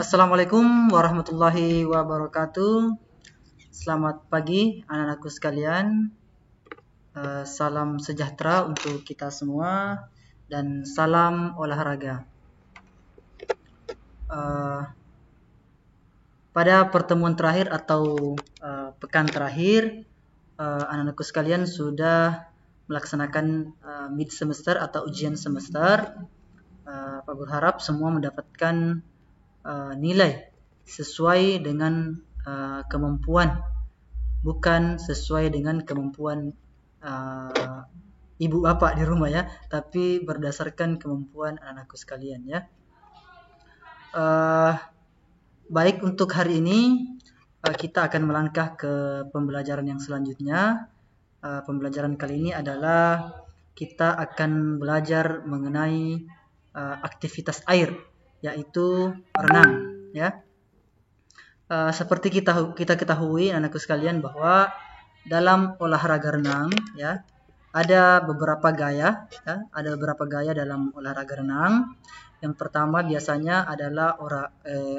Assalamualaikum warahmatullahi wabarakatuh. Selamat pagi anak-anakku sekalian. Salam sejahtera untuk kita semua dan salam olahraga. Pada pertemuan terakhir atau pekan terakhir, anak-anakku sekalian sudah melaksanakan mid semester atau ujian semester. Pak berharap semua mendapatkan nilai sesuai dengan kemampuan, bukan sesuai dengan kemampuan ibu bapak di rumah ya, tapi berdasarkan kemampuan anakku sekalian ya. Baik, untuk hari ini kita akan melangkah ke pembelajaran yang selanjutnya. Pembelajaran kali ini adalah kita akan belajar mengenai aktivitas air, yaitu renang ya. Seperti kita ketahui anakku sekalian bahwa dalam olahraga renang ya ada beberapa gaya ya, ada beberapa gaya dalam olahraga renang. Yang pertama biasanya adalah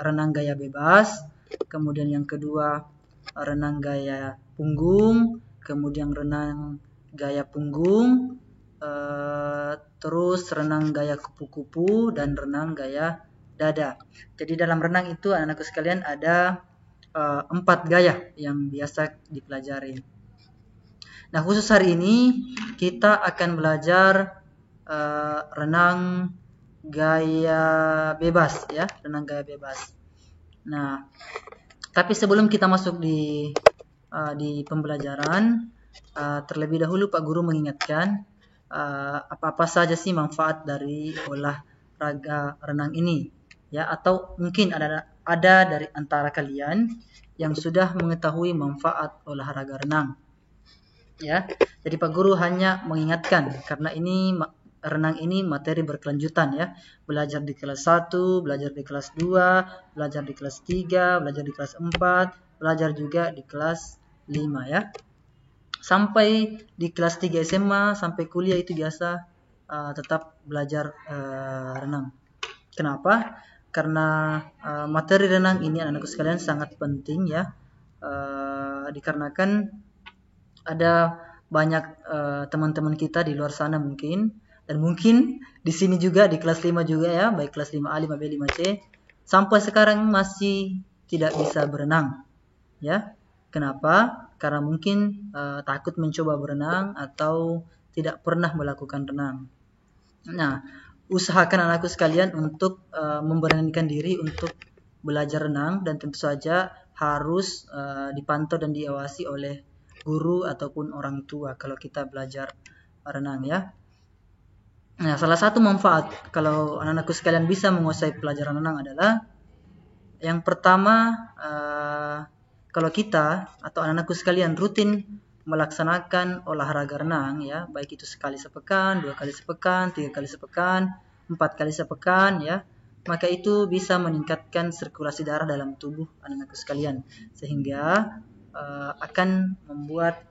renang gaya bebas, kemudian yang kedua renang gaya punggung, kemudian renang gaya punggung, terus renang gaya kupu-kupu dan renang gaya dada. Jadi dalam renang itu anak-anakku sekalian ada 4 gaya yang biasa dipelajari. Nah, khusus hari ini kita akan belajar renang gaya bebas ya, renang gaya bebas. Nah, tapi sebelum kita masuk di pembelajaran, terlebih dahulu Pak Guru mengingatkan apa-apa saja sih manfaat dari olahraga renang ini ya, atau mungkin ada dari antara kalian yang sudah mengetahui manfaat olahraga renang ya. Jadi Pak Guru hanya mengingatkan karena ini renang ini materi berkelanjutan ya. Belajar di kelas 1, belajar di kelas 2, belajar di kelas 3, belajar di kelas 4, belajar juga di kelas 5 ya. Sampai di kelas 3 SMA sampai kuliah itu biasa tetap belajar renang. Kenapa? Karena materi renang ini anak-anakku sekalian sangat penting ya, dikarenakan ada banyak teman-teman kita di luar sana mungkin, dan mungkin di sini juga di kelas 5 juga ya, baik kelas 5A, 5B, 5C, sampai sekarang masih tidak bisa berenang ya. Kenapa? Karena mungkin takut mencoba berenang atau tidak pernah melakukan renang. Nah, usahakan anakku sekalian untuk memberanikan diri untuk belajar renang, dan tentu saja harus dipantau dan diawasi oleh guru ataupun orang tua kalau kita belajar renang ya. Nah, salah satu manfaat kalau anak-anakku sekalian bisa menguasai pelajaran renang adalah yang pertama, kalau kita atau anak-anakku sekalian rutin melaksanakan olahraga renang ya, baik itu sekali sepekan, 2 kali sepekan, 3 kali sepekan, 4 kali sepekan ya, maka itu bisa meningkatkan sirkulasi darah dalam tubuh anak-anakku sekalian, sehingga akan membuat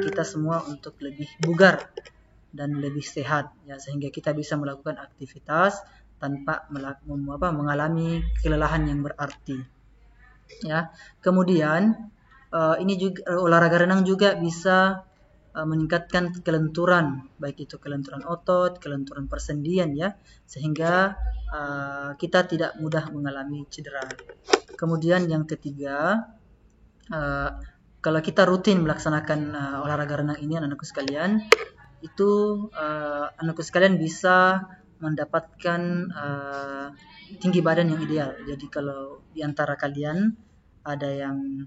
kita semua untuk lebih bugar dan lebih sehat ya, sehingga kita bisa melakukan aktivitas tanpa mengalami kelelahan yang berarti ya. Kemudian ini juga olahraga renang juga bisa meningkatkan kelenturan, baik itu kelenturan otot, kelenturan persendian ya, sehingga kita tidak mudah mengalami cedera. Kemudian yang ketiga, kalau kita rutin melaksanakan olahraga renang ini anak-anakku sekalian, itu anakku sekalian bisa mendapatkan tinggi badan yang ideal. Jadi kalau di antara kalian ada yang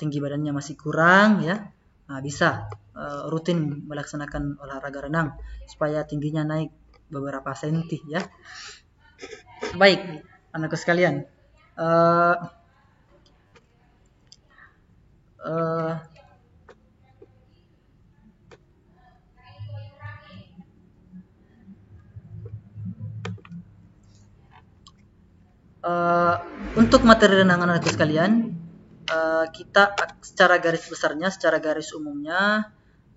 tinggi badannya masih kurang ya, bisa rutin melaksanakan olahraga renang supaya tingginya naik beberapa senti ya. Baik, anakku sekalian, untuk materi renang anakku sekalian, kita secara garis besarnya, secara garis umumnya,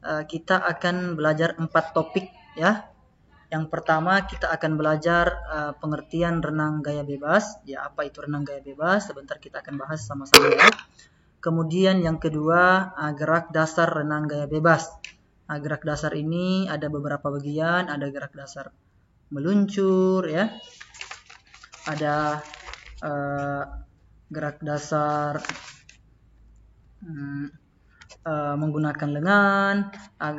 kita akan belajar 4 topik ya. Yang pertama kita akan belajar pengertian renang gaya bebas. Ya, apa itu renang gaya bebas? Sebentar kita akan bahas sama-sama ya. Kemudian yang kedua, gerak dasar renang gaya bebas. Gerak dasar ini ada beberapa bagian, ada gerak dasar meluncur ya. Ada gerak dasar menggunakan lengan,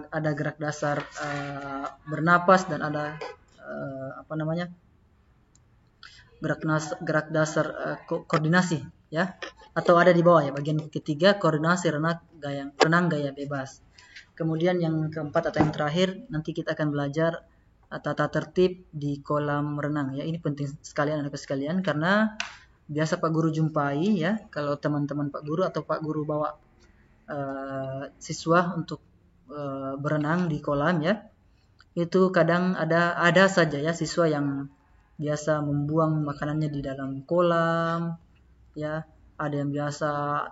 ada gerak dasar bernapas, dan ada gerak dasar koordinasi ya, atau ada di bawah ya, bagian ketiga koordinasi renang gaya bebas. Kemudian yang keempat atau yang terakhir, nanti kita akan belajar tata tertib di kolam renang ya. Ini penting sekali anak-anak sekalian, karena biasa Pak Guru jumpai ya, kalau teman-teman Pak Guru atau Pak Guru bawa siswa untuk berenang di kolam ya, itu kadang ada saja ya siswa yang biasa membuang makanannya di dalam kolam ya, ada yang biasa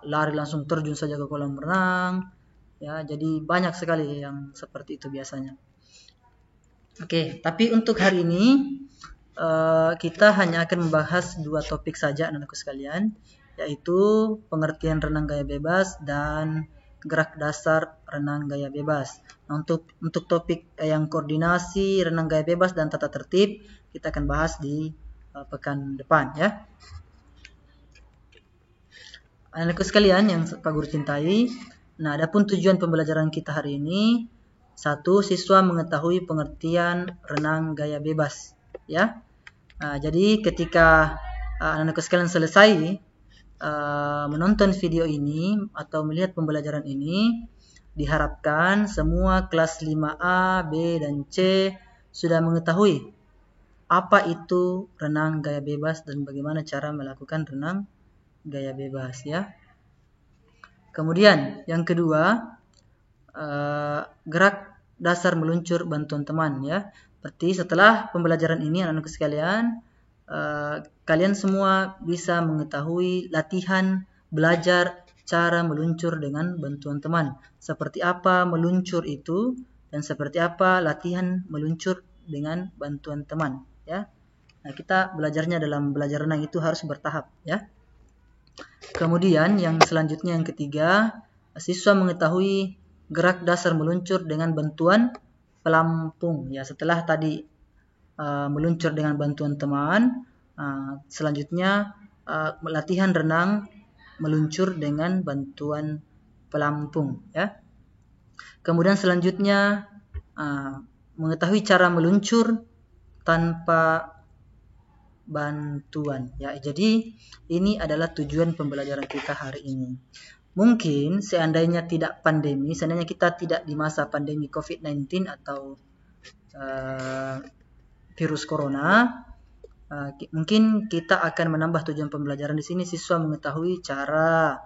lari langsung terjun saja ke kolam renang ya, jadi banyak sekali yang seperti itu biasanya. Oke, tapi untuk hari ini kita hanya akan membahas 2 topik saja anak-anakku sekalian, yaitu pengertian renang gaya bebas dan gerak dasar renang gaya bebas. Nah, untuk topik yang koordinasi renang gaya bebas dan tata tertib kita akan bahas di pekan depan ya. Anak-anakku sekalian yang Pak Guru cintai, nah adapun tujuan pembelajaran kita hari ini, 1. Siswa mengetahui pengertian renang gaya bebas ya. Jadi ketika anak-anak sekalian selesai menonton video ini atau melihat pembelajaran ini, diharapkan semua kelas 5A, B, dan C sudah mengetahui apa itu renang gaya bebas dan bagaimana cara melakukan renang gaya bebas ya. Kemudian yang kedua, gerak dasar meluncur bantuan teman ya. Berarti setelah pembelajaran ini anak-anak sekalian, kalian semua bisa mengetahui latihan belajar cara meluncur dengan bantuan teman. Seperti apa meluncur itu dan seperti apa latihan meluncur dengan bantuan teman ya. Nah, kita belajarnya dalam belajar renang itu harus bertahap ya. Kemudian yang selanjutnya yang ketiga, siswa mengetahui gerak dasar meluncur dengan bantuan pelampung ya. Setelah tadi meluncur dengan bantuan teman, selanjutnya latihan renang meluncur dengan bantuan pelampung ya. Kemudian selanjutnya mengetahui cara meluncur tanpa bantuan ya. Jadi ini adalah tujuan pembelajaran kita hari ini. Mungkin seandainya tidak pandemi, seandainya kita tidak di masa pandemi COVID-19 atau virus corona, mungkin kita akan menambah tujuan pembelajaran di sini. Siswa mengetahui cara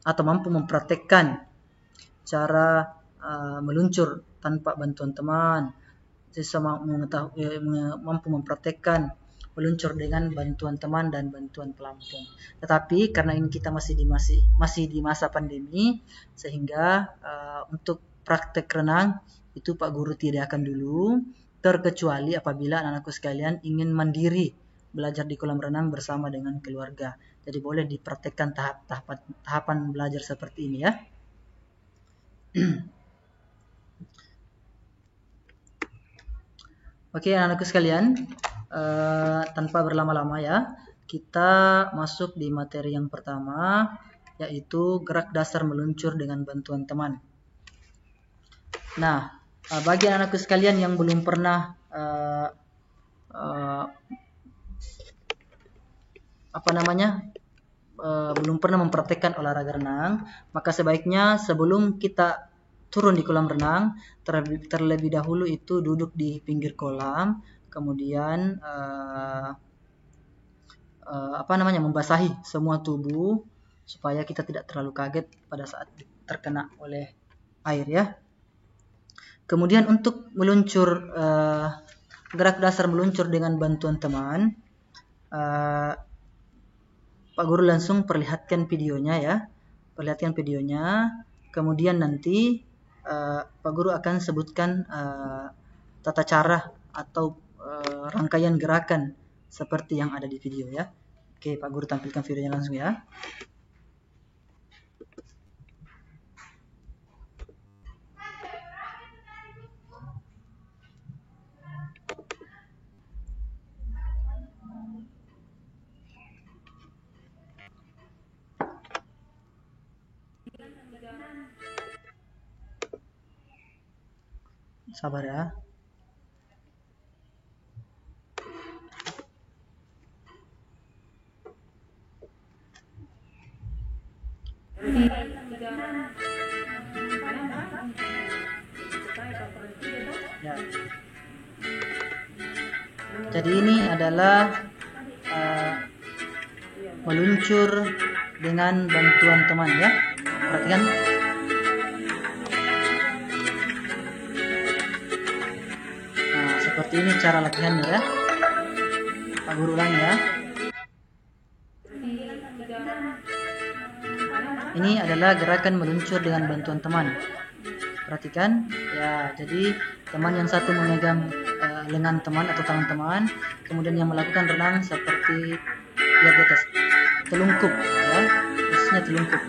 atau mampu mempraktekkan cara meluncur tanpa bantuan teman. Siswa mampu mempraktekkan meluncur dengan bantuan teman dan bantuan pelampung. Tetapi karena ini kita masih di masa pandemi, sehingga untuk praktek renang itu Pak Guru tiadakan dulu, terkecuali apabila anak-anakku sekalian ingin mandiri belajar di kolam renang bersama dengan keluarga. Jadi boleh dipraktekkan tahapan belajar seperti ini ya. Oke, anak-anakku sekalian, tanpa berlama-lama ya, kita masuk di materi yang pertama, yaitu gerak dasar meluncur dengan bantuan teman. Nah, bagi anak-anakku sekalian yang belum pernah belum pernah mempraktekkan olahraga renang, maka sebaiknya sebelum kita turun di kolam renang, terlebih dahulu itu duduk di pinggir kolam, kemudian membasahi semua tubuh supaya kita tidak terlalu kaget pada saat terkena oleh air ya. Kemudian untuk meluncur, gerak dasar meluncur dengan bantuan teman, Pak Guru langsung perlihatkan videonya ya, kemudian nanti Pak Guru akan sebutkan tata cara atau rangkaian gerakan seperti yang ada di video ya. Oke, Pak Guru tampilkan videonya langsung ya. Sabar ya. Ya. Jadi ini adalah meluncur dengan bantuan teman ya. Perhatikan. Nah, seperti ini cara latihannya ya. Pak Guru ulangi ya. Ini adalah gerakan meluncur dengan bantuan teman. Perhatikan ya, jadi teman yang satu memegang lengan teman atau tangan teman, kemudian yang melakukan renang seperti lihat di atas, telungkup ya, posisinya telungkup.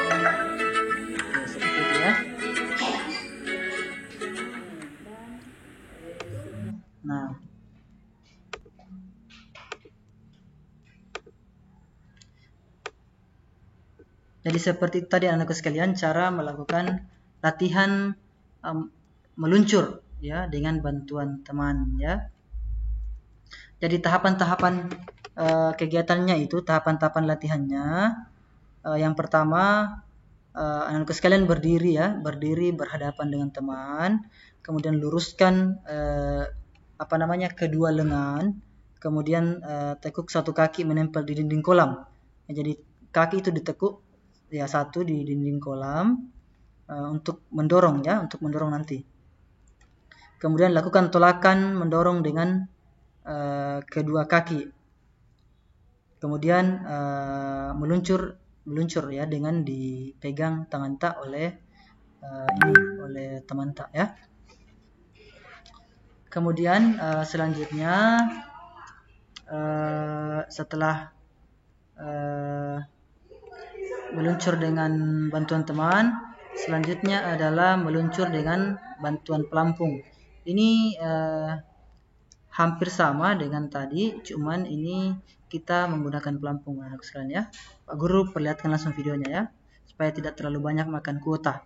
Oke, seperti itu ya. Nah, jadi seperti tadi anak-anakku sekalian, cara melakukan latihan meluncur ya dengan bantuan teman ya. Jadi tahapan-tahapan kegiatannya itu, tahapan-tahapan latihannya, yang pertama anak-anakku sekalian berdiri ya, berdiri berhadapan dengan teman, kemudian luruskan kedua lengan, kemudian tekuk satu kaki menempel di dinding kolam. Jadi kaki itu ditekuk ya satu di dinding kolam untuk mendorong ya, untuk mendorong nanti. Kemudian lakukan tolakan mendorong dengan kedua kaki. Kemudian meluncur ya dengan dipegang tangan tak oleh oleh teman tak ya. Kemudian selanjutnya setelah meluncur dengan bantuan teman, selanjutnya adalah meluncur dengan bantuan pelampung. Ini hampir sama dengan tadi, cuman ini kita menggunakan pelampung anak sekalian ya. Pak Guru perlihatkan langsung videonya ya, supaya tidak terlalu banyak makan kuota.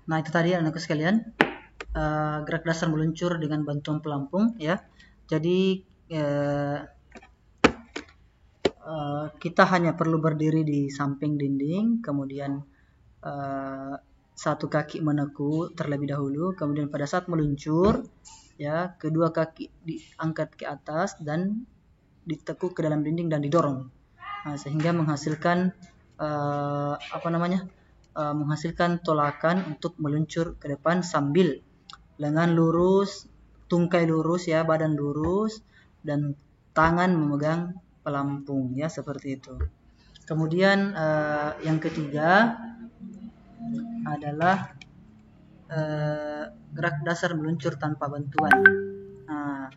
Nah, itu tadi anak-anakku sekalian, gerak dasar meluncur dengan bantuan pelampung ya. Jadi kita hanya perlu berdiri di samping dinding, kemudian satu kaki menekuk terlebih dahulu, kemudian pada saat meluncur ya, kedua kaki diangkat ke atas dan ditekuk ke dalam dinding dan didorong. Nah, sehingga menghasilkan menghasilkan tolakan untuk meluncur ke depan sambil lengan lurus, tungkai lurus ya, badan lurus, dan tangan memegang pelampung ya, seperti itu. Kemudian yang ketiga adalah gerak dasar meluncur tanpa bantuan. Nah,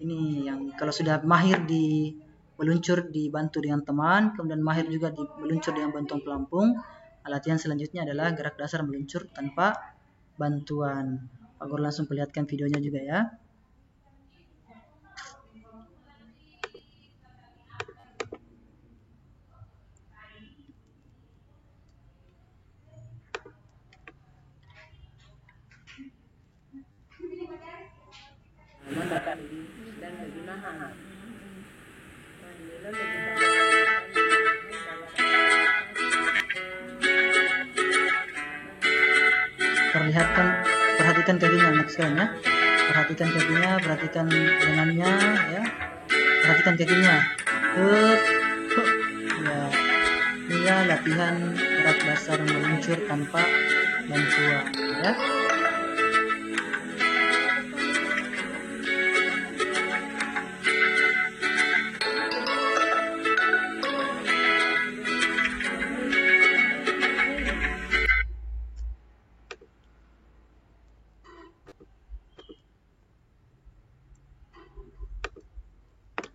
ini yang kalau sudah mahir di meluncur dibantu dengan teman, kemudian mahir juga di meluncur dengan bantuan pelampung. Latihan selanjutnya adalah gerak dasar meluncur tanpa bantuan. Pak Guru langsung perlihatkan videonya juga ya. Perhatikan kakinya anak sekalian ya. Perhatikan kakinya, perhatikan lengannya ya. Perhatikan kakinya. Ya. Ini ya latihan gerak dasar meluncur tanpa bantuan ya.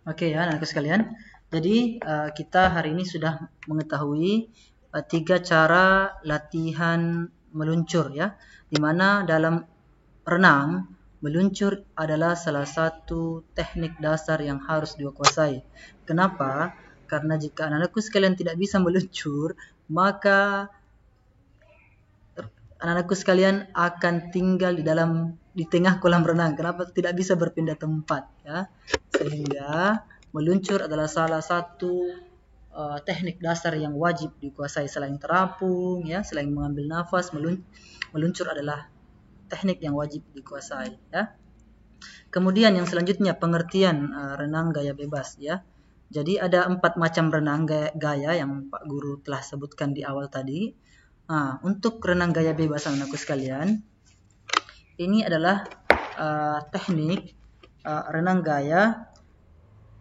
Oke ya, anak sekalian. Jadi kita hari ini sudah mengetahui 3 cara latihan meluncur ya. Dimana dalam renang meluncur adalah salah satu teknik dasar yang harus dikuasai. Kenapa? Karena jika anak-anakku sekalian tidak bisa meluncur, maka anak-anakku sekalian akan tinggal di tengah kolam renang. Kenapa tidak bisa berpindah tempat ya? Sehingga meluncur adalah salah satu teknik dasar yang wajib dikuasai selain terapung ya, selain mengambil nafas, meluncur adalah teknik yang wajib dikuasai ya. Kemudian yang selanjutnya pengertian renang gaya bebas ya. Jadi ada 4 macam renang gaya yang Pak Guru telah sebutkan di awal tadi. Nah, untuk renang gaya bebas anakku sekalian, ini adalah teknik renang gaya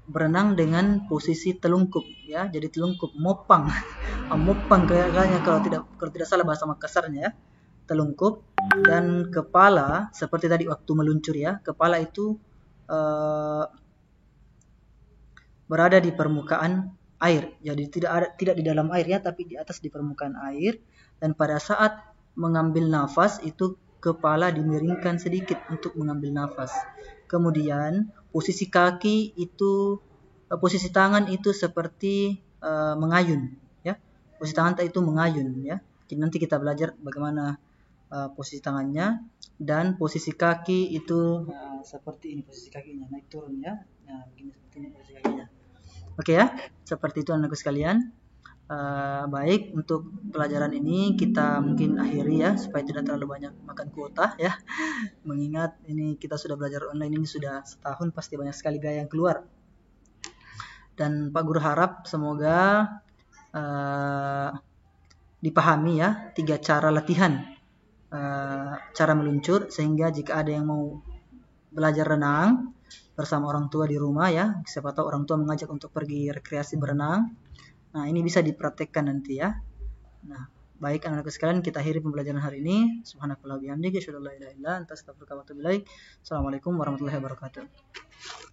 berenang dengan posisi telungkup ya. Jadi telungkup mopang. Mopang kayaknya kalau tidak salah bahasa Makassarnya ya. Telungkup dan kepala seperti tadi waktu meluncur ya. Kepala itu berada di permukaan air. Jadi tidak di dalam air ya, tapi di atas di permukaan air. Dan pada saat mengambil nafas itu kepala dimiringkan sedikit untuk mengambil nafas. Kemudian posisi kaki itu, posisi tangan itu seperti mengayun, ya. Posisi tangan itu mengayun, ya. Jadi nanti kita belajar bagaimana posisi tangannya dan posisi kaki itu seperti ini posisi kakinya naik turun, ya. Nah, begini seperti ini posisi kakinya. Oke ya, seperti itu anakku sekalian. Baik, untuk pelajaran ini kita mungkin akhiri ya, supaya tidak terlalu banyak makan kuota ya. Mengingat ini kita sudah belajar online ini sudah setahun, pasti banyak sekali gaya yang keluar. Dan Pak Guru harap semoga dipahami ya 3 cara latihan cara meluncur, sehingga jika ada yang mau belajar renang bersama orang tua di rumah ya, siapa tahu orang tua mengajak untuk pergi rekreasi berenang. Nah, ini bisa dipraktekkan nanti ya. Nah, baik anak-anakku sekalian, kita akhiri pembelajaran hari ini. Subhanakallah bihamdika, asyhadu an la ilaha illa anta, astaghfiruka wa atubu ilaik. Assalamualaikum warahmatullahi wabarakatuh.